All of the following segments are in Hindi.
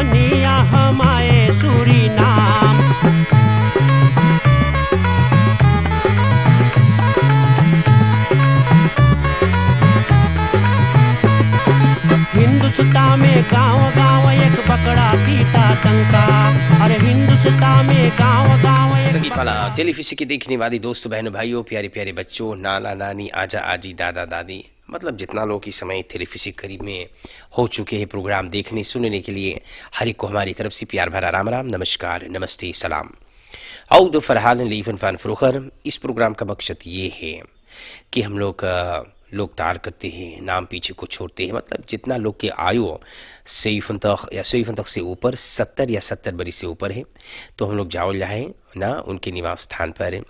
जवनिया हमारे सूरीनाम। हिंदुस्तान में गांव गांव एक बकरा पीटा टंका। अरे हिंदुस्तान में गांव गांव एक सगी पाला टेलीविजन के देखने वाली दोस्तों बहनों भाइयों प्यारे प्यारे बच्चों नाना नानी आजा आजी दादा दादी मतलब जितना लोग इस समय टेलीविजन करीब में हो चुके हैं प्रोग्राम देखने सुनने के लिए हर एक को हमारी तरफ से प्यार भरा राम राम नमस्कार नमस्ते सलाम। औद फरहाल लीफन फान फरुखर। इस प्रोग्राम का मकसद ये है कि हम लोग तार करते हैं नाम पीछे को छोड़ते हैं मतलब जितना लोग के आयु 100 तक से ऊपर 70 या 70 बरी से ऊपर है तो हम लोग जाओ जाए ना उनके निवास स्थान पर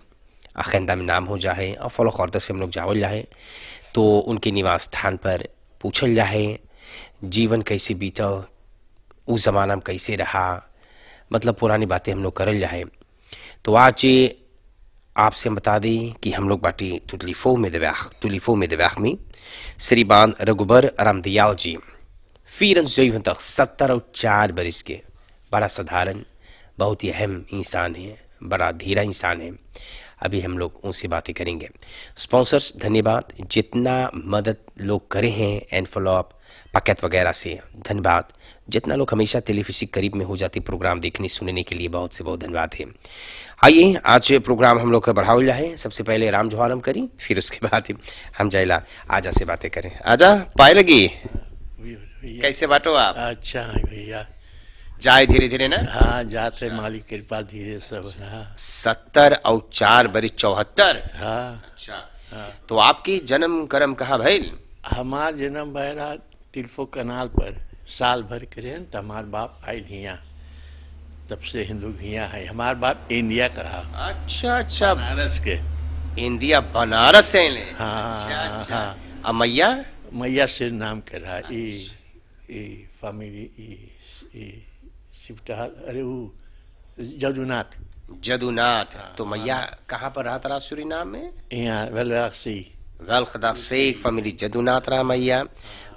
आखिंदा में नाम हो जाए और फॉलो खौरत से हम लोग जाओ जाए तो उनके निवास स्थान पर पूछल जाए जीवन कैसे बीता उस ज़माना में कैसे रहा मतलब पुरानी बातें हम लोग करल जाए। तो आज आपसे हम बता दें कि हम लोग बाटी तुलिफो में दव्याख में श्रीमान रघुबर रामदयाल जी फिर जीवन तक 70 और 4 बरिस के बड़ा साधारण बहुत ही अहम इंसान है बड़ा धीरा इंसान है। अभी हम लोग उनसे बातें करेंगे। स्पॉन्सर्स धन्यवाद जितना मदद लोग करे हैं एनफॉलोअप पैकेट वगैरह से धन्यवाद। जितना लोग हमेशा टेलीविजन करीब में हो जाते प्रोग्राम देखने सुनने के लिए बहुत से बहुत धन्यवाद है। आइए आज प्रोग्राम हम लोग का बढ़ावल जाए। सबसे पहले राम जोहारम करी फिर उसके बाद हम जाइला आजा से बातें करें। आजा पाए लगी कैसे बाटो आप? अच्छा भैया जाए धीरे धीरे ना। हाँ जाते मालिक कृपा धीरे सब। हाँ 70 और 4 बरी 74। हाँ अच्छा हाँ। तो आपकी जन्म कर्म कहाँ भइल? हमार जन्म भैरा तिलफो कनाल पर साल भर करे तो हमार बाप आयल हियाँ तब से हम लोग हियाँ है। हमार बाप इंडिया का रहा। अच्छा अच्छा बनारस के इंडिया बनारस से ले। हाँ अच्छा, अच्छा। हाँ अब मैया मैया सिर नाम के रहा ई फैमिली ई शिवटहल अरे वो जदुनाथ जदुनाथ। तो मैया कहाँ पर रहा था सूरीनाम में? यहाँ वेलराक्सी वेलखदा शेख फैमिली जदुनाथ रहा मैया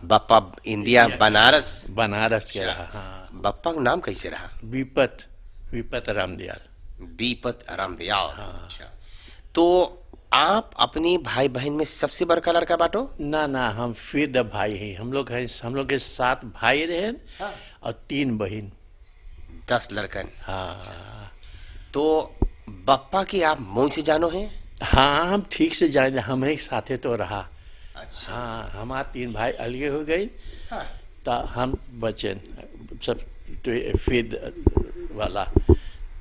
बप्पा इंडिया बनारस के रहा। हाँ बप्पा का नाम कैसे रहा? विपत रामदयाल। बीपत रामदयाल। अच्छा तो आप अपने भाई बहन में सबसे बड़का लड़का बाटो? ना हम फिर द भाई हैं। हम लोग के 7 भाई रहे और 3 बहन 10 लड़कन। हाँ तो बप्पा की आप मुंह से जानो हैं? हाँ हम ठीक से जाने हम एक साथे तो रहा। अच्छा हाँ हमारे 3 भाई अलगे हो गए। हाँ। तो हम बचे सब तो फिर वाला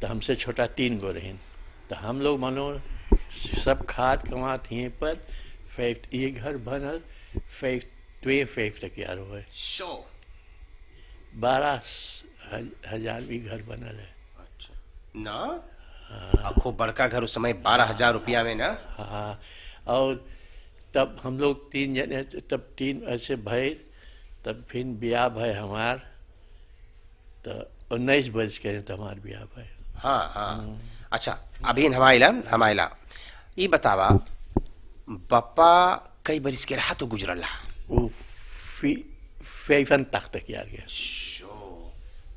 तो हमसे छोटा 3 गो रहे तो हम लोग मानो सब खाद कमात यहीं पर ये घर बनल फैक्ट्री तक यार हुए 12,000 भी घर बनल है। अच्छा ना खूब बड़का घर उस समय 12,000 रुपया में ना। हाँ और तब हम लोग 3 जने तब 3 ऐसे भय तब फिर ब्याह भय हमार तो 19 बरस के तो हमार ब्याह भय। हाँ हाँ अच्छा अभी हमाइला ये बतावा बप्पा कई बरिस के रहा तो गुजरला? वो 55 तक यार गया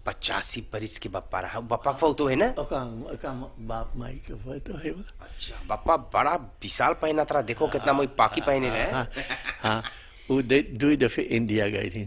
85 बरिस के बप्पा रहा। बप्पा का तो है ना बाप माई के फोटो है। अच्छा बप्पा बड़ा विशाल पहना था देखो कितना मोई पाकी पहने रहे। हाँ वो 2 दफे इंडिया गए थे।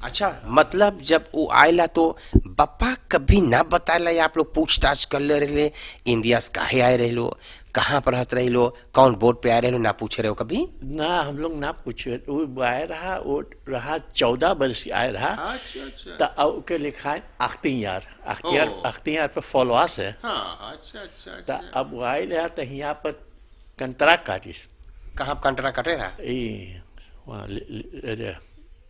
अच्छा मतलब जब वो आयला तो बप्पा कभी ना बताया आप लोग पूछताछ कर ले रहे इंडिया से काहे आए रहे लो कहाँ पर रहते रहे लो कौन बोर्ड पे आए रहे लो ना पूछे रहे हो कभी? ना हम लोग ना पूछे वो आए रहा वो रहा 14 वर्ष आए रहा। अच्छा तो के लिखा है अख्तियार पर फॉलोअर्स है। अच्छा अब वो आए रहा तो यहाँ पर कंतरा काटिस। कहाँ कंतरा कटे रहा?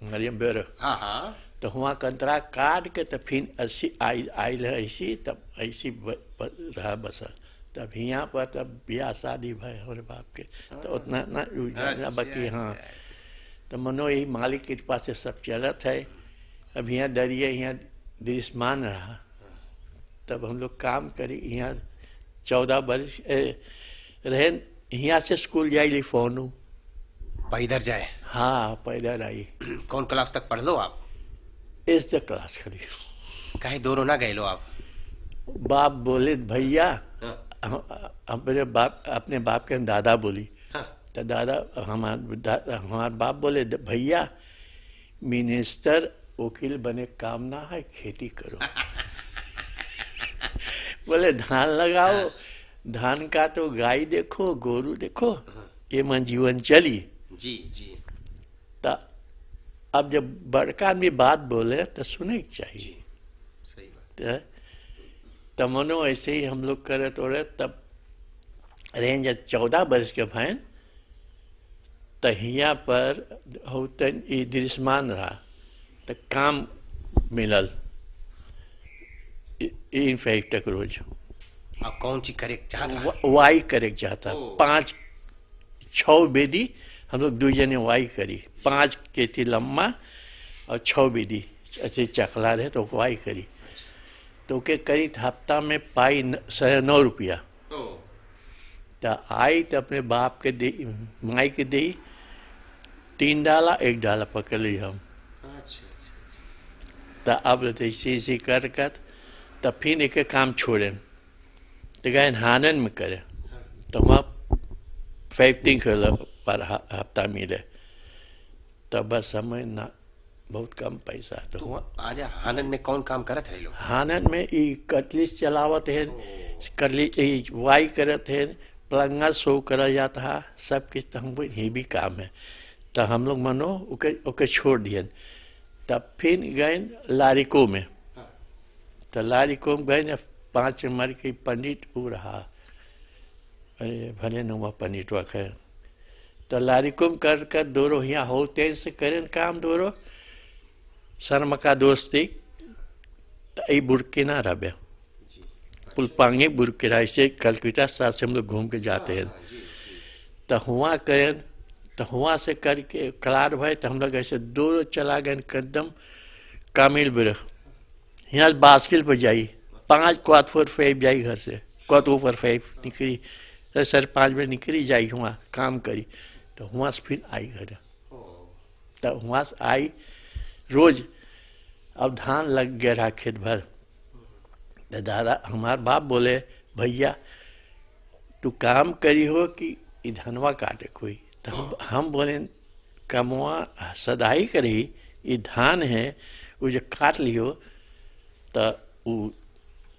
मरियम बेरो। हाँ तो वहाँ कंतरा काट के तो फिर ऐसी आई ऐसी तब ऐसी रहा बसल तब यहाँ पर तब ब्याह शादी भाई हमारे बाप के तो उतना ना बाकी। हाँ तो मनो यही मालिक के पास से सब चलत है। अब यहाँ दरिया यहाँ दृश्यमान रहा तब हम लोग काम करी यहाँ 14 वर्ष रहे। यहाँ से स्कूल जाइली फोनू पैदल जाए? हाँ पैदल आई। कौन क्लास तक पढ़ लो आप? 8th क्लास खड़ी। कहे दोनों ना गए लो आप? बाप बोले भैया, हाँ, अपने बाप के दादा बोली। हाँ, तो दादा हमारा बाप बोले भैया मिनिस्टर वकील बने काम ना है, खेती करो। बोले धान लगाओ, धान का तो गाय देखो गोरू देखो, ये मन जीवन चली। जी जी। तो अब जब बड़का आदमी बात बोले तो सुने के चाहिए। सही बात। तब मनो ऐसे ही हम लोग करे तो रहे। तब रेंज 14 वर्ष के भैन तहिया पर होते दृश्यमान रहा तो काम मिलल इनफैक्ट तक रोज। आप कौन सी करेक्ट चाहता? वाई करे चाहता। 5-6 बेदी हम लोग 2 जने वाई करी। 5 के थी लम्बा और 6 बेदी ऐसे चकला रहे तो वाई करी। तो के करी हफ्ता में पाई 9 रुपया। तो आई तो अपने बाप के दे, माई के दे 3 डाला 1 डाला पकड़ ली हम। तो अब ऐसे कर तब फिर एक काम छोड़े तो गए हानन में करे। तो वहाँ 15 पर हफ्ता मिले। तब बस समय ना बहुत कम पैसा। तो आज हानन में कौन काम करत है लोग? हानन में कटलिस चलावत है, कटली वाई करत है, पलंगा सो करा जाता है, सब कुछ। तो हमको ये भी काम है। तो हम लोग मनो ओके छोड़ दिए। तब फिर गए लारिको में। तो लारिको में गए 5 नंबर के पंडित वो रहा, अरे भले नुमा पंडित वह। तो लारिको में कर दोरो यहाँ होते से करें काम दोरो शर्म का दोस्ती। तो ये बुरकिना रबे पुलपांगे बुरकिना ऐसे कलकत्ता साथ से हम लोग घूम के जाते हैं। तो हुआ करें तो हुआ से करके कलार भाई। तो हम लोग ऐसे दोनों चला गए कदम कामिल बिरख। यहाँ बास्किल पर जाई 5 क्वात 4 5 जाई घर से क्वात ऊपर 5 निकली। सर 5 बजे निकली जाई हुआ काम करी। तो हुआ से फिर आई घर। तो हुआ से आई रोज। अब धान लग गया रहा खेत भर। तो दादा हमारे बाप बोले भैया तू काम करी हो कि धनवा काटे कोई? तो हम बोले कमवा सदाई करी, ये धान है वो जो काट लियो तो वो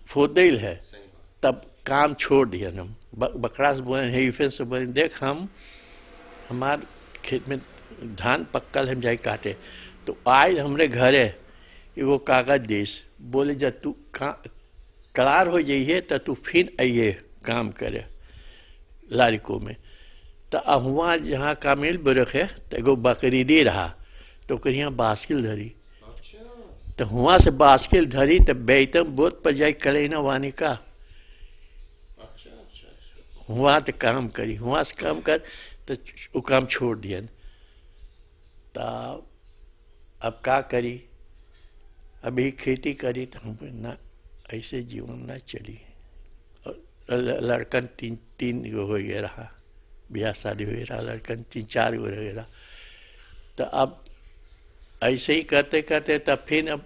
फोदिल है। तब काम छोड़ दिया हम। बकरा से बोले है फिर से बोले देख हम हमारे खेत में धान पक्कल हम जाए काटे। तो आज हमरे घरे एगो कागज देश बोले जब तू करार हो जाइए तो तू फिर आइए काम करे लारिको में। तो अब वहाँ जहाँ कामिल बरख है तो एगो बकरी दे रहा। तो यहाँ बास्किल धरी। तो वहाँ से बास्किल धरी तो बेतम बोत पर जाए कलेना वानी का। वहाँ तो काम करी, वहाँ से काम कर तो वो काम छोड़ दिया। तो अब का करी? अभी खेती करी तो हमको ना ऐसे जीवन ना चली। लड़कन 3 गो हो गया रहा, ब्याह शादी हो रहा, लड़कन 3-4 गो रह रहा। तो अब ऐसे ही करते करते तब फिर अब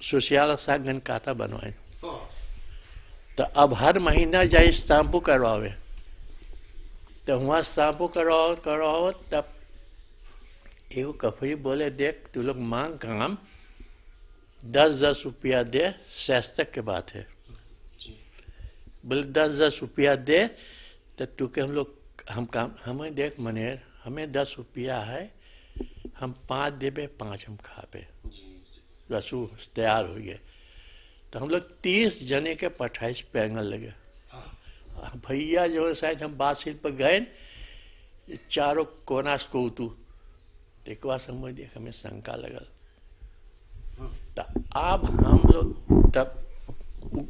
सोशल सागन खाता बनवाए। तो अब हर महीना जाए शैम्पू करवावे। तो वहाँ शैम्पू करवाओ तब एगो कफरी बोले देख तू लोग मांग काम 10-10 रुपया दे, सस्तक के बात है। बोले 10-10 रुपया दे तो तू के हम लोग हम काम हमें देख मनेर हमें 10 रुपया है, हम 5 देवे 5 हम खावे। रसू तैयार हो गए। तो हम लोग 30 जने के 28 पैंगल लगे। भैया जो शायद हम बासिल पर गए चारों कोना को उतू देखवा समझ देख हमें शंका लगल। तो अब हम लोग तब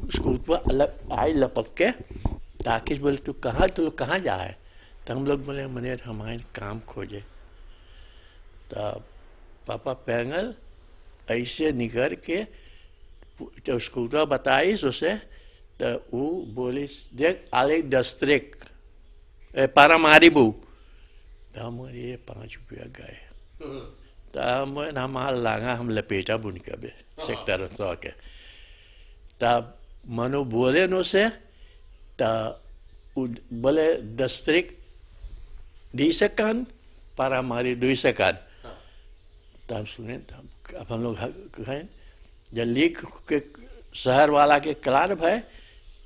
उसको अलग आई लपक के ताकि बोले तू लोग कहाँ जा है? तो हम लोग बोले मने हमारे काम खोजे। तो पापा पैंगल ऐसे निकर के तो उसको बताइस उसे। तो वो बोली देख आले 10 त्रेक पारा मारी बू। तो हम ये 5 रुपया गए। तो हम हमारा लागा हम लपेटा बुन के बे सेक्टर तो के तब मनो बोले नो से बोले 10 तारीख 20 सेकंड पर हमारी 2 सेकंड तब सुने तब अब हम लोग कहें जब लिख के शहर वाला के क्लार भाई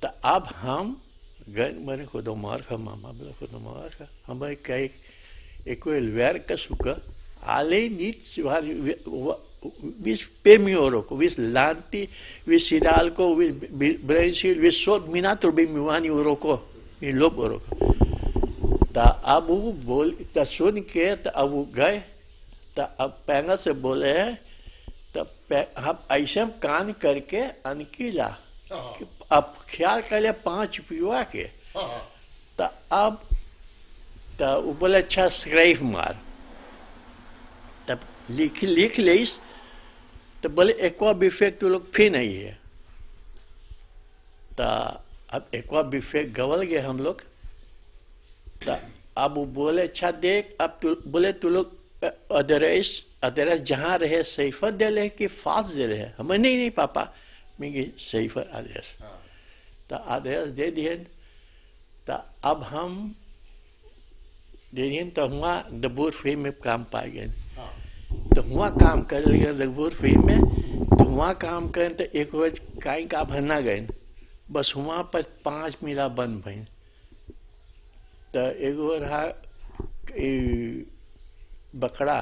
तो अब हम गए मैंने खुद मार खा मामा बोला खुद मार खा हमें कई एक वेर का सुखा आले नीट सिवार विस पेमियोरो को विस लांटी विस सिराल को विस ब्रेंसिल विस सोट मिना तो भी मिवानी ओरो को ये लोग ओरो को ता अब वो बोल ता सुन के ता अब वो गए ता अब पैंगा से बोले हैं तब हम ऐसे कान करके अनकीला अब ख्याल कर ले 5 पिवा के तो अब तो वो बोले अच्छा स्क्राइफ मार तब लिख लेस तो बोले एक्वा बिफेक्ट तो लोग फिर नहीं है तो अब एक्वा बिफेक्ट गवल गए हम लोग तो अब वो बोले अच्छा देख अब तू बोले तू लोग अदरस जहाँ रहे सैफर दे ले कि फास्ट दे रहे हमें नहीं पापा मैं सैफर अदरस तो अदरस दे दिए तो अब हम दे दिए तो हुआ दबूर फिल्म में काम पाए गए तो हुआ काम कर लिया दबूर फिल्म में तो हुआ काम करें तो एक रोज कहीं का भरना गए बस हुआ पर 5 मिला बंद भई तो एक रहा बकरा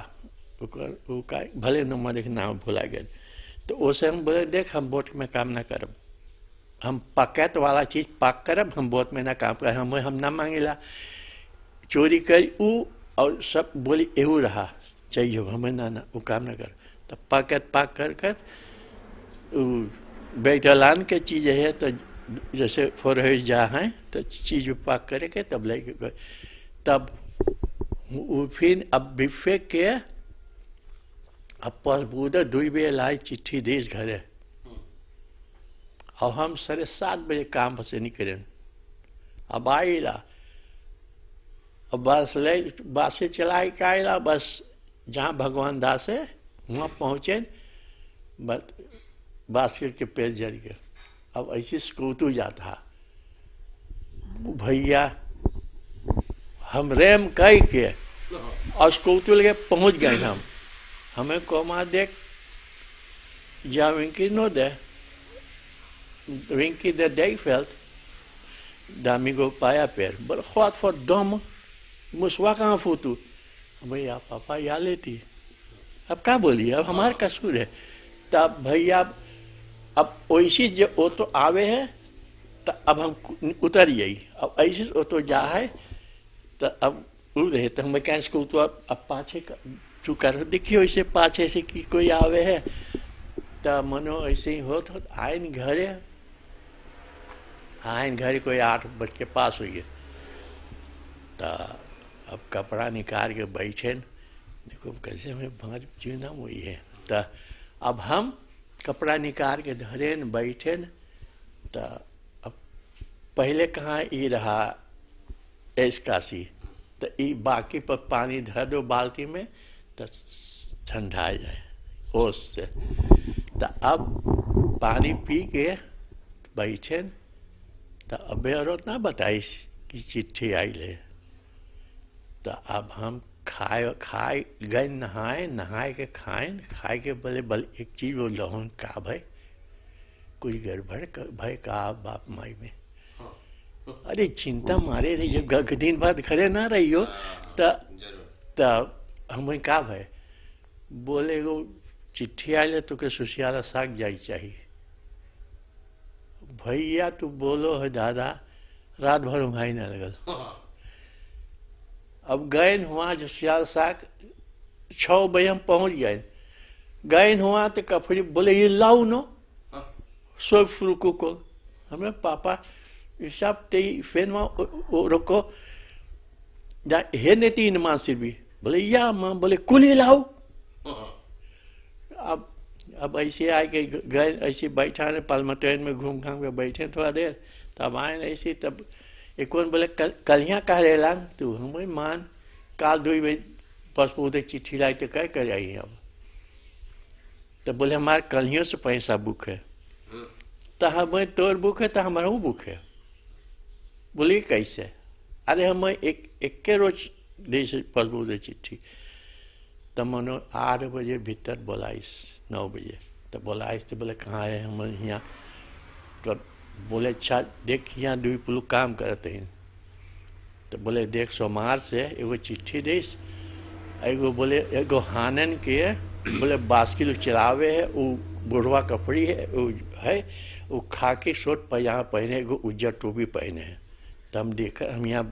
भले नंबर एक नाम भुला गए तो उसे हम बोले देख हम वोट में काम ना करब हम पकैत वाला चीज पाक करब हम वोट में ना काम कर हम ना मांगेला चोरी कर ऊ और सब बोली एहू रहा चाहिए हमें ना वो काम ना कर तो पकैत पाक कर बैठलान के चीज है तो जैसे फोर जा है तो चीज पाक करे के तब ले तब फिर अब बिफे के अब पर बूढ़ा 2 बजे लाई चिट्ठी देश घरे और हम 7:30 बजे काम से निकले अब आईला अब बस से चलाई का आईला बस जहाँ भगवान दास है वहाँ पहुँचे बास्केट के पेड़ जल गए अब ऐसे स्कूटू जाता भैया हम रेम कह के और स्कूटू लगे पहुँच गए हम हमें कोमा देख जा विंकी नो दे विंकी दे Dijkveld दामिगो पाया पैर बोल ख्वात फॉर दम मुसवा कहाँ फूटू भैया पापा या लेती अब क्या बोलिए अब हमारा कसूर है तब भैया अब वैसी जो वो तो आवे है तो अब हम उतर गई अब ऐसी वो तो जा है तो अब उड़ रहे तो हम क्या इसको तो अब पाछे तू कर देखिए वैसे पाछे से कि कोई आवे है तो मनो ऐसे ही हो तो आयन घरे कोई 8 बज के पास हुई है तो अब कपड़ा निकाल के बैठे देखो कैसे हमें भाज जीना हुई है तो अब हम कपड़ा निकाल के धरे बैठे तो अब पहले कहाँ ये रहा काशी तो ये बाकी पर पानी धर दो बाल्टी में तो ठंडा जाए ओस से तो अब पानी पी के बैठे तो अब औरत ना बताइस कि चिट्ठी आई ले तो अब हम खाए गए नहाए के खाए के बोले एक चीज बोल रहा हूँ का भाई कोई गड़बड़ भाई का बाप माई में अरे चिंता मारे रही जो दिन भर खड़े ना रही हो तो हमें का भाई बोले वो चिट्ठी आए तो के सुसियाला साग जाई चाहिए भैया तू बोलो है दादा रात भर उंघाई ना लगल अब गए हुआ जो सियाल साग 6 बजे हम पहुंच गए हुआ तो कफरी बोले ये लाऊ नो सो फ्रुको को हमें पापा सब ते फेन रोको हे ने 3 माँ सिर भी बोले या माँ बोले कुली लाओ अब ऐसे आए के गए ऐसे बैठा रहे पालमा ट्रेन में घूम घाम के बैठे थोड़ा देर तब आए ऐसे तब एक बोले कल यहाँ कह रहे तू हमें मान काल 2 बजे बस पूरे चिट्ठी लाई तो क्या कर आई अब तो बोले हमारे कलियों से पैसा बुक है, तो हमें तोर बुक है तो हमारा बुक है। बोले कैसे? अरे हम एक के रोज दे से पसबू दे चिट्ठी, तो मनो 8 बजे भीतर बोलाइस, 9 बजे तो बोलाइस, तो बोले कहाँ है हम यहाँ? तो बोले अच्छा देख यहाँ 2 पुलू काम करते हैं। तो बोले देख सोमवार से एगो चिट्ठी देस, एगो बोले एगो हानन के बोले बास्किल चलावे है, वो बुढ़वा कपड़ी है वो खाकी शर्ट पजामा पहने, एगो उज्जर टोपी पहने है। तो हम यहाँ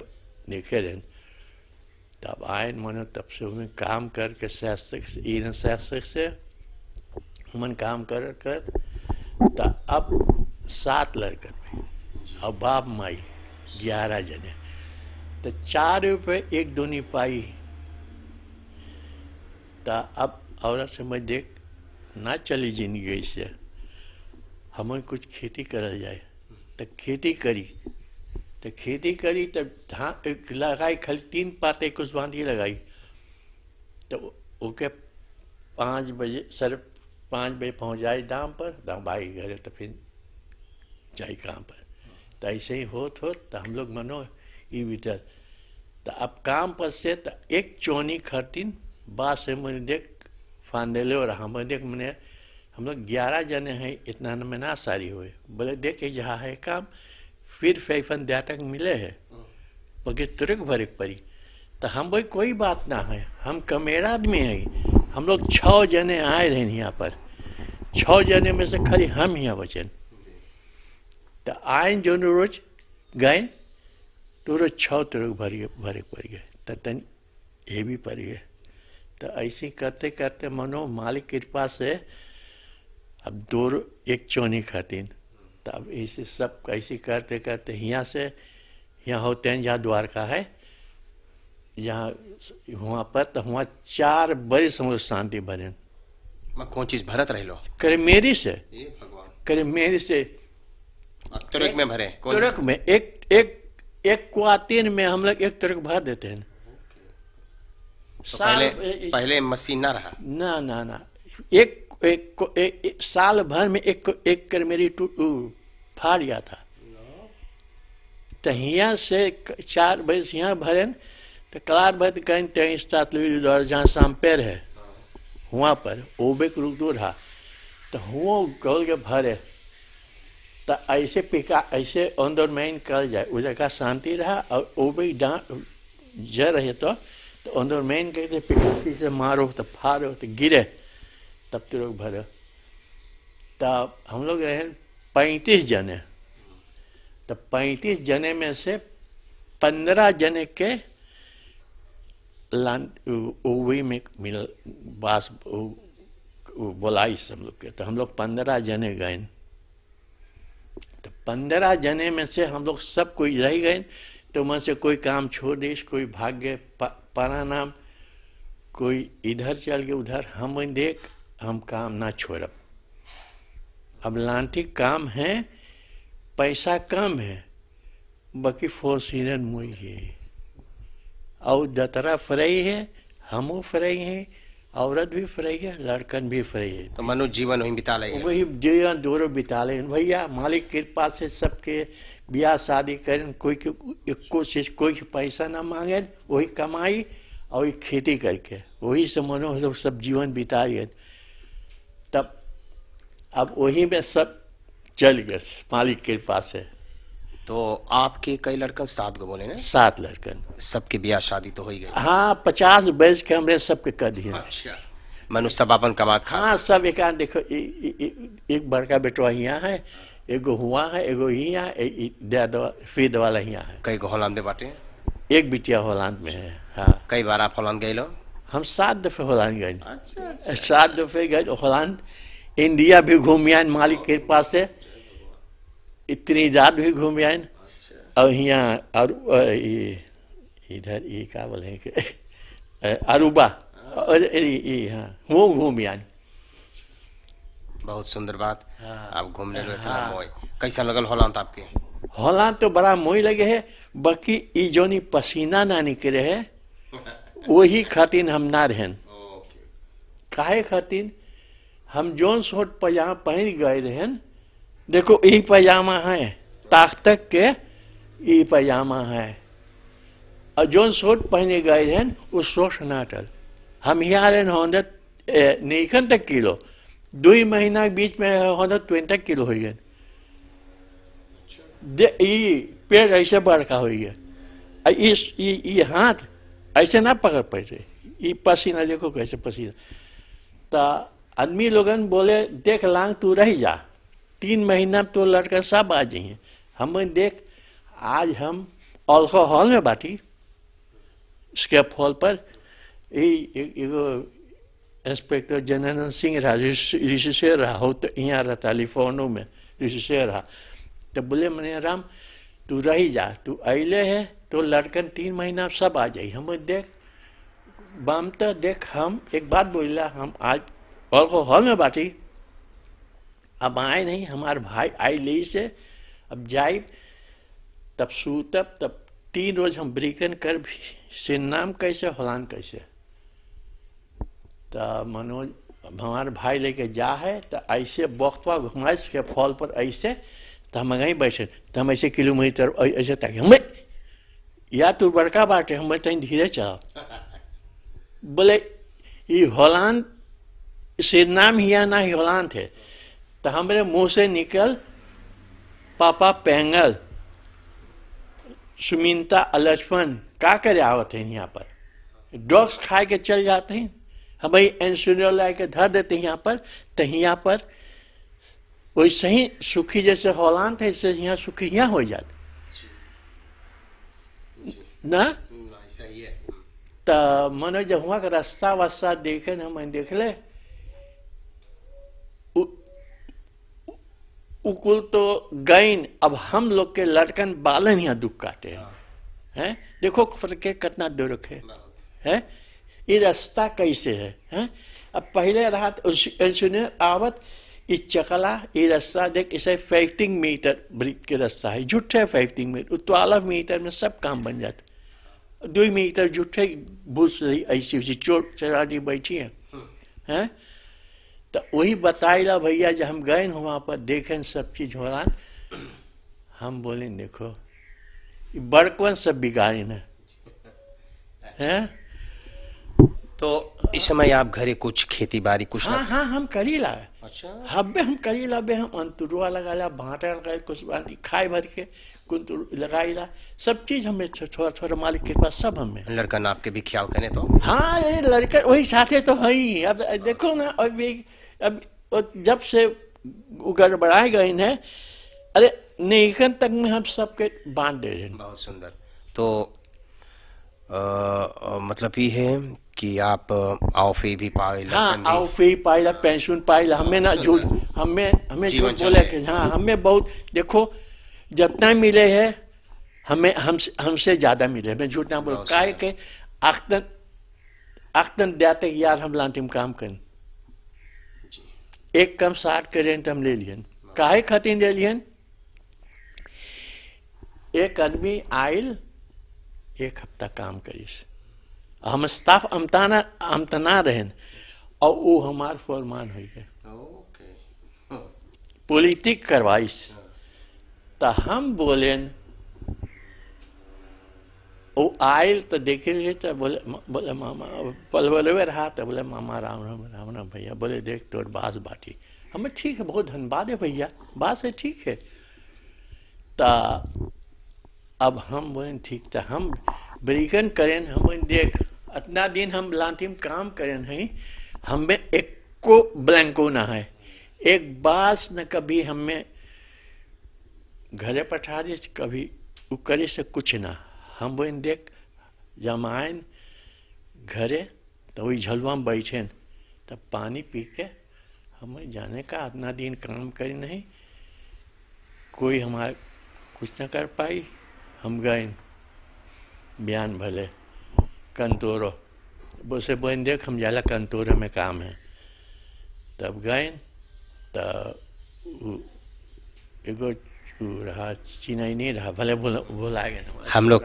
देखे रहे, तब आए मनो, तब से उन्हें काम करके शास्त्र से उमन काम कर तो अब 7 लड़कन में और बाप माई 11 जने, तो 4 रुपये 1 दूनी पाई। तो अब औरत से मैं देख ना चली जिंदगी से, हमें कुछ खेती करल जाए, तो खेती करी तो धान लगाई, खाली 3 पाते कुछ बांधी लगाई। तो ओके 5 बजे 5:30 बजे पहुँच जाए दाम पर, दाम भाई घरे तो फिर जाए काम पर। तो ऐसे ही होत तो हम लोग मनो ई बीतल। तो अब काम पर से तो एक चोनी खरतीन बात से मैंने देख फांदेले और हम देख मैंने हम लोग 11 जने हैं, इतना में ना सारी हुए। बोले देख जहाँ है काम फिर फैफन दया तक मिले है बगे तुरक भरक पड़ी। तो हम भाई कोई बात ना है, हम कमेर आदमी हैं, हम लोग 6 जने आए रहे यहाँ पर, 6 जने में से खाली हम यहाँ बचन। तो आए जो रोज गए तो रोज 6 तुरक भरक पड़ गए, तो तन ये भी पड़ गए। तो ऐसे करते करते मनो मालिक कृपा से अब 2 एक चोनी खातीन। तो अब ऐसे सब ऐसे करते करते यहाँ से यहाँ होते हैं जहाँ द्वारका है, यहाँ वहाँ पर तो वहाँ 4 बड़े समझ शांति भरे। कौन चीज भरत रह लो? करे मेरी से, करे मेरी से तुरक में भरे, तुरक में एक क्वार्टर में हम लोग 1 तुरक भर देते हैं। तो पहले मशीन ना रहा? ना एक साल भर में एक कर मेरी फाड़ गया था। तो यहाँ से 4 बजे से यहाँ भरे, तो कलार भर कहीं 23 द्वारा जहाँ सांपेर है वहाँ पर ओबे के रुक रहा, तो हुआ गल के भरे। तो ऐसे पिका ऐसे अंदर में कर जाए उस जगह शांति रहा, और ओबे जर रहे तो अंदर में कहते पिका से मारो तो फाड़ो तो गिरे, तब तो लोग भरे। तब हम लोग रहे 35 जने, तो 35 जने में से 15 जने के ओवी में मिल बास बोलाई हम लोग के। तो हम लोग 15 जने गए, तो 15 जने में से हम लोग सब कोई रह गए। तो मन से कोई काम छोड़ दे, कोई भाग गए पारा नाम, कोई इधर चल गए उधर। हम देख हम काम ना छोड़ब, अब लांटी काम है, पैसा कम है, बाकी फोर्सिनन मुई है और दतरा फ्राई है, हमू फ्राई है, औरत भी फ्राई है, लड़कन भी फ्राई है। तो मनुष्य जीवन वही बिता लेंगे, वही जीवन दोनों बिता लेंगे भैया। मालिक कृपा से सबके ब्याह शादी करें, कोई कोशिश कोई पैसा ना मांगे, वही कमाई और वही खेती करके वही से मनो सब जीवन बिताए। तब अब वही में सब चल गए मालिक कृपा से। तो आपके कई लड़कन? 7 गो बोले ना? 7 लड़कन, सबके ब्याह शादी तो हो ही गई? हाँ 50 बैच के हमने सबके कर दिए। अच्छा, मनुष्य सब अपन कमात खा? हाँ सब एक देखो एक बड़का बेटवा यहाँ है, एगो हुआ है, एगो यहाँ फीद वाला यहाँ है। कई गो होलांद में बाटे? एक बिटिया होलांद में है। हाँ कई बार आप होलांद गए लो? हम 7 दफे होलांद गए। अच्छा, 7 दफे गए होलांद। इंडिया भी घूम आए मालिक के पास से, इतनी जात भी घूम आए। और यहाँ और इधर ये क्या बोले अरूबा और हाँ वो घूम आए। बहुत सुंदर बात। हाँ, आप घूमने गए थे? हाँ, मोय कैसा लगल होलांद आपके? होलांद तो बड़ा मोई लगे है, बाकी ई जोनी पसीना ना निकले है वही खातिन हम ना रहन। काहे खातिन हम जोन शोट पजामा पहन गए रहे, देखो यही पजामा है, ताक तक के ये पजामा है, और जोन शोट पहने गए रहे वो शोट नाटल। हम यहाँ रहे 100 तक किलो, 2 महीना के बीच में 120 किलो हो गए। पेड़ ऐसे बड़का हो गया, ये हाथ ऐसे ना पकड़ पाते, ये पसीना देखो कैसे पसीना। तो आदमी लोगन बोले देख लांग तू रह जा, 3 महीना तो लड़का सब आ जाइए। हम देख आज हम अल्कोहल में बाटी स्केप हॉल पर, इंस्पेक्टर जनानंद सिंह रहा, ऋषि रहा हो, तो यहाँ रहा टेलीफोनों में ऋषि रहा। तो बोले मने राम तू रही जा, तू अले है तो लड़कन 3 महीना सब आ जाई। हम देख बाम तो देख, हम एक बात बोला, हम आज अल्कोहल में बाटी, अब आए नहीं, हमारे भाई आई ले से अब जाए, तब सूतब, तब 3 रोज हम ब्रिकन कर भी से नाम कैसे होलान कैसे। तो मनोज हमारे भाई लेके जा है, तो ऐसे बख्तवा घुमाए के फॉल पर ऐसे, तो हम वहीं बैठे, तो हम ऐसे किलोमीटर ऐसे तक हमें या तू बड़का बाटे, हमें तक धीरे चलाओ। बोले ये होलान से नाम ही या ना ही होलान थे। तो हमारे मुंह से निकल पापा पेंगल सुमिंता लक्ष्मण का करे आवत है यहाँ पर, ड्रग्स खा के चल जाते हैं, हम भाई इंसुलिन ला के धर देते हैं यहाँ पर। तो यहाँ पर वैसे ही सुखी जैसे होलान थे, इससे यहाँ सुखी यहाँ हो जाते ना। तो मनो जब वहाँ का रास्ता वास्ता देखे, हम देख ले उकुल तो गैन। अब हम लोग के लड़कन बालन यहाँ दुख काटे हैं, देखो फर्क कितना दूर है, ये रास्ता कैसे है। अब पहले रहा इंजीनियर आवत इस चकला, ये रास्ता देख, इसे 15 मीटर ब्रिक के रास्ता है, झूठे 15 मीटर, 12 मीटर में सब काम बन जाता। 2 मीटर झूठे भूस रही ऐसी उसी चोट चरानी बैठी है। तो वही बताइला भैया, जब हम गए वहां पर देखें सब चीज हो रहा, हम बोले देखो बड़कवन सब बिगाड़ी न है। तो इस समय आप घरे कुछ खेती बाड़ी कुछ? हाँ हम करी ला। अच्छा, हम करी ला बे, हम अंतुरुआ लगा ला, भाटा लगा, कुछ खाए भर के कुंतु लगाई ला, सब चीज हमें थोड़ा थोड़ा मालिक के पास सब हमें। लड़कन आपके भी ख्याल करें तो? हाँ लड़का वही साथे तो है ही। अब देखो ना, अब जब से गड़बड़ाए गए हैं, अरे नेकन तक में हम सबके बांट दे रहे हैं। बहुत सुंदर। तो मतलब ये है कि आप आवफे भी पाए? हाँ आवफे पाइला, पेंशन पाइला, हमें ना झूठ, हमें झूठ बोले कि हाँ हमें बहुत, देखो जितना मिले है हमें हमसे ज्यादा मिले, हमें झूठ ना बोल काय के आख्तन देते यार हम लांटिम काम करें, एक कम 60 करें तो हम ले लियन, काहे खातिर ले लियन। एक आदमी आयल 1 हफ्ता काम करीस, हम स्टाफ अमतना रहन, और वो हमार फरमान हो गए, पॉलिटिक करवाइस। तो हम बोले वो आयल तो देखे लिए, तो बोले मामा पलवलवे रहा, तो बोले मामा राम राम राम राम भैया, बोले देख तोर बास बाटी, हमें ठीक है, बहुत धन्यवाद है भैया, बात है ठीक है। तो अब हम बोले ठीक, तो हम ब्रिकन करें, हम देख इतना दिन हम लांटिम काम करें हैं, हमें एक को ब्लैंको ना है, एक बास न कभी हमें घरे पठा दे, कभी वो करे से कुछ ना। हम बोले देख जमाइन घरे तो वही झलुआ में बैठे, तब पानी पी के हमें जाने का, इतना दिन काम करे नहीं, कोई हमारे कुछ ना कर पाई। हम गए बयान भले कंतोरो, बोसे बोले देख हम जाला कंतोरो में काम है, तब गए तो एगो रहा चिन्ह नहीं रहा, भले बोला गया ना। हम लोग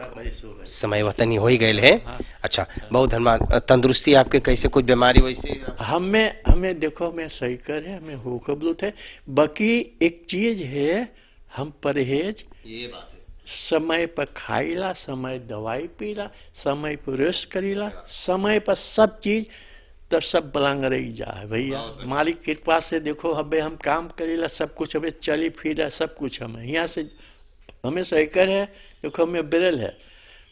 समय वतनी हो ही गए हैं। अच्छा, बहुत धन्यवाद। तंदुरुस्ती आपके कैसे, कुछ बीमारी वैसे? हमें देखो, हमें सही कर है, हमें हो कबूत है। बाकी एक चीज है, हम परहेज, ये बात है, समय पर खाईला, समय दवाई पीला, समय पर रेस्ट करीला, समय पर सब चीज, तब सब बलांग रही जा है भैया। मालिक कृपा से देखो, हमें हम काम करीला, सब कुछ हमें चली फिर सब कुछ हमें यहाँ से हमें सही कर है। देखो हमें बेरल है,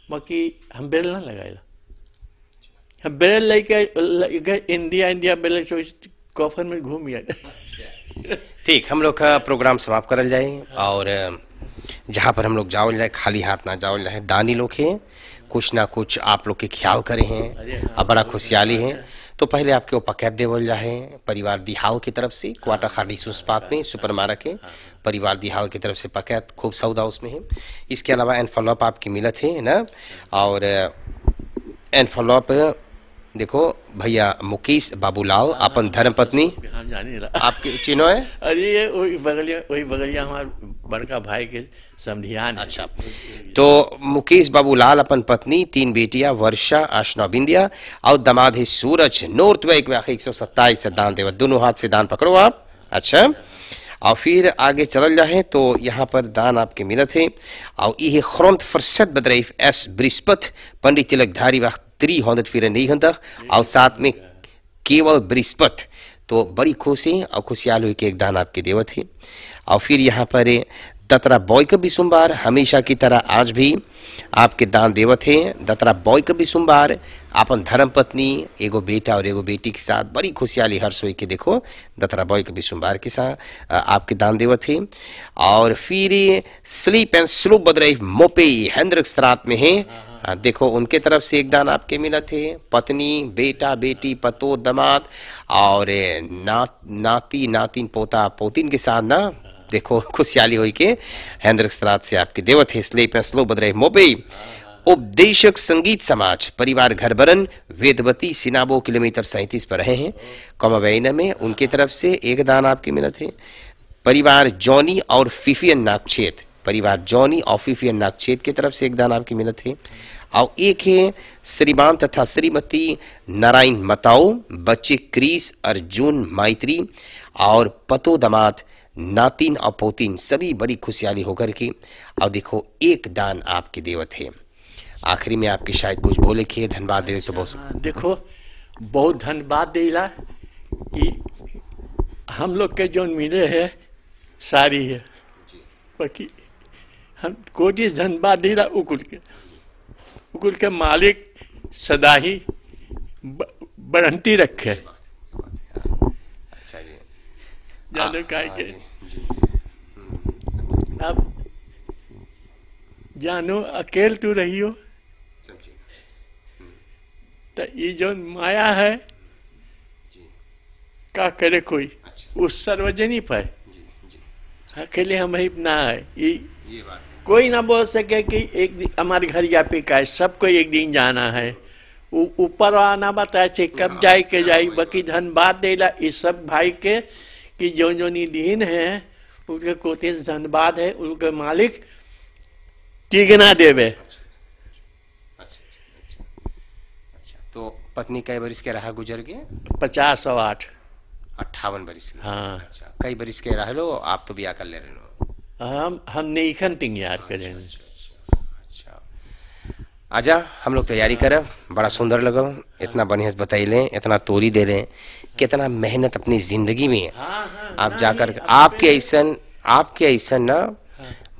बाकी हम बेरल ना लगाएला, हम बेरल लेके इंडिया बेरल कॉफर में घूम गया। ठीक, हम लोग का प्रोग्राम समाप्त करल जाए, और जहाँ पर हम लोग जाओ जाए खाली हाथ ना जाओ जाए। दानी लोग हैं, कुछ ना कुछ आप लोग के ख्याल करे हैं और बड़ा खुशहाली है। तो पहले आपके वो पकैत देवल जाए परिवार दिहाव की तरफ से, क्वार्टर खाड़ी सुस्पात में सुपर मार्केट है, परिवार दिहाव की तरफ से पकैत खूब सौदा उसमें है। इसके अलावा एनफॉलोप आपकी मिलत है ना, और एनफॉलोप देखो भैया मुकेश बाबूलाल अपन धर्मपत्नी आपके चिन्हो है। अरे ये वही बगलिया हमारे बड़का भाई के समधियान। अच्छा, तो मुकेश बाबूलाल अपन पत्नी, 3 बेटियां वर्षा, आशना, बिंदिया और दामाद है सूरज। नॉर्थ बैक में 127 से दान देवत, दोनों हाथ से दान पकड़ो आप। अच्छा, और फिर आगे चल जाए तो यहाँ पर दान आपके मिलत है, और ये ख्रोंत फरसत बदरईफ एस बृहस्पत पंडित तिलक धारी वक्त 300 फिर नहीं हंतक, और साथ में केवल बृहस्पत। तो बड़ी खुशी और खुशहाल हुई कि एक दान आपके देवत है। और फिर यहाँ पर दतरा बॉय का भी सोमवार हमेशा की तरह आज भी आपके दान देवत है। दतरा बॉय का भी सोमवार अपन धर्मपत्नी, एगो बेटा और एगो बेटी के साथ बड़ी खुशहाली हर्ष हुई कि देखो दतरा बॉय का भी सोमवार के साथ आपके दान देवत है। और फिर स्लीप एंड स्लो बदरई मोपे हैंद्रक में है, देखो उनके तरफ से एक दान आपके मिला थे। पत्नी, बेटा, बेटी, पतो, दमाद और नाती, नातिन, पोता, पोतिन के साथ ना देखो खुशहाली हुई के हैंद्रक से आपके देवत है। स्लीप एंड स्लो बदरई मोपे उपदेशक संगीत समाज परिवार घरबरन वेदवती सिनाबो किलोमीटर 37 पर रहे हैं कमवैना में, उनके तरफ से एक दान आपके मिलत है। परिवार जॉनी और फिफियन नागछेद, परिवार जॉनी और फिफियन नागछेद की तरफ से एक दान आपकी मिलत है। और एक है श्रीमान तथा श्रीमती नारायण मताओ, बच्चे क्रिस, अर्जुन, मैत्री और पतो, दमाद, नातिन और पोतिन, सभी बड़ी खुशहाली होकर की। और देखो एक दान आपकी देवत है। आखिरी में आपके शायद कुछ बोले के धन्यवाद देवे तो बहुत देखो बहुत धन्यवाद देला कि हम लोग के जो मिले है सारी है, बाकी हम कोटिस धन्यवाद देला उकुल के मालिक सदा ही बढ़ंती रखे। अच्छा जी, जानो का के अब जानो अकेल तू रहियो, तो ये जो माया है का करे कोई, उस सार्वजनिक है, अकेले हम ही ना है। ये बात है। कोई ना बोल सके कि एक दिन हमारे घर या पे का है, सबको एक दिन जाना है। ऊपर आना बताए चे कब जाए के जाए। बाकी धन्यवाद देला इस सब भाई के कि जो जो निधीन है उनके कोते से धन्यवाद है, उनके मालिक टिकना देवे। अच्छा, तो पत्नी कई बरिस के रहा गुजर गए? 50 और 8 58 बरिस के। हाँ। अच्छा, कई बरिस के रह लो आप तो ब्याह कर ले रहे हो? हम नेखन तैयार करें। अच्छा, आजा हम लोग तैयारी करें। बड़ा सुंदर लगा, इतना बढ़िया बतैले, इतना तोरी दे रहे, कितना मेहनत अपनी जिंदगी में आप जाकर आपके ऐसन ना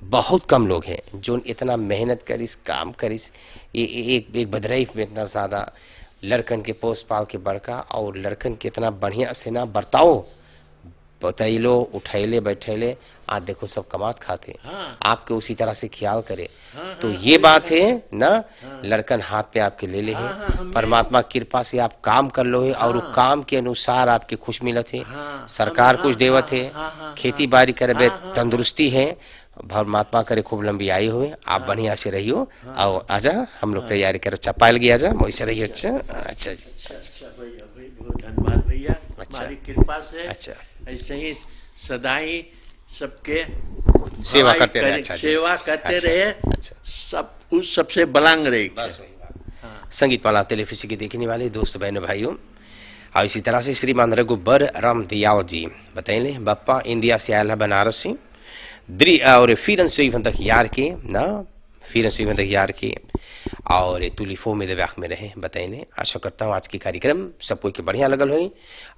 बहुत कम लोग हैं जो इतना मेहनत करिस, काम करिस। ये एक बदरईफ में इतना ज़्यादा लड़कन के पोस पाल के बड़का और लड़कन के इतना बढ़िया से ना बर्ताओ बतैलो, उठैले, बैठैले, आज देखो सब कमात खाते। आपके उसी तरह से ख्याल करे तो ये बात है ना, लड़कन हाथ पे आपके ले ले हैं। परमात्मा कृपा से आप काम कर लो है और काम के अनुसार आपके खुश मिलत है। सरकार कुछ देवत है, खेती बाड़ी करे तंदुरुस्ती है। परमात्मा करे खूब लंबी आई हुए, आप बढ़िया से रहियो। और आजा हम लोग तैयारी करो, चपायल गया जा वैसे रहिए। अच्छा अच्छा जी, धन्यवाद भैया, हमारी कृपा से अच्छा ऐसे ही सदा ही सबके सेवा भलाई करते रहे। करे, अच्छा जी। सेवा करते अच्छा, रहे, अच्छा। सब उस सबसे बलंग रहे। बस वही बात। संगीत माला टेलीविजन के देखने वाले दोस्त बहनों भाइयों, और इसी तरह से श्रीमान रघुबर राम दयाल जी बताइए बप्पा इंडिया से आया बनारस से और फिर यार के ना फिर यार के और तुलिफो में दव्याख में रहे बताइए। आशा करता हूँ आज के कार्यक्रम सबको के बढ़िया लगल हुई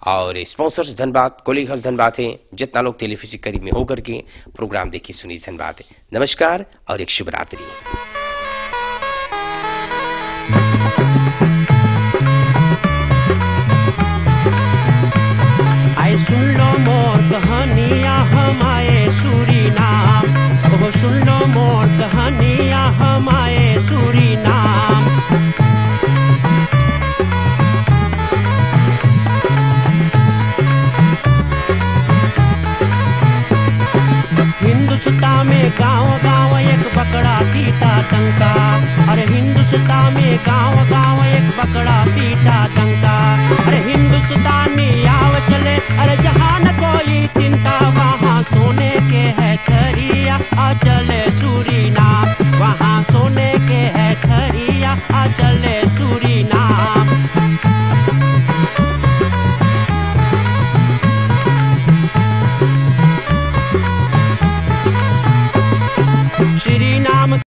और स्पॉन्सर्स धन्यवाद, कोलीगस धन्यवाद है, जितना लोग टेलीविजन करीब में होकर के प्रोग्राम देखी सुनी धन्यवाद है। नमस्कार और एक शुभ रात्रि। आए सुन लो मोर कहानियाँ हम आए सूरीनाम, ओहो सुन लो मोर कहानियाँ हम आए सूरीनाम। हिंदुस्तान में गाँव गाँव एक बकरा पीटा टंका, अरे हिंदुस्तान में गाँव गाँव एक बकरा पीटा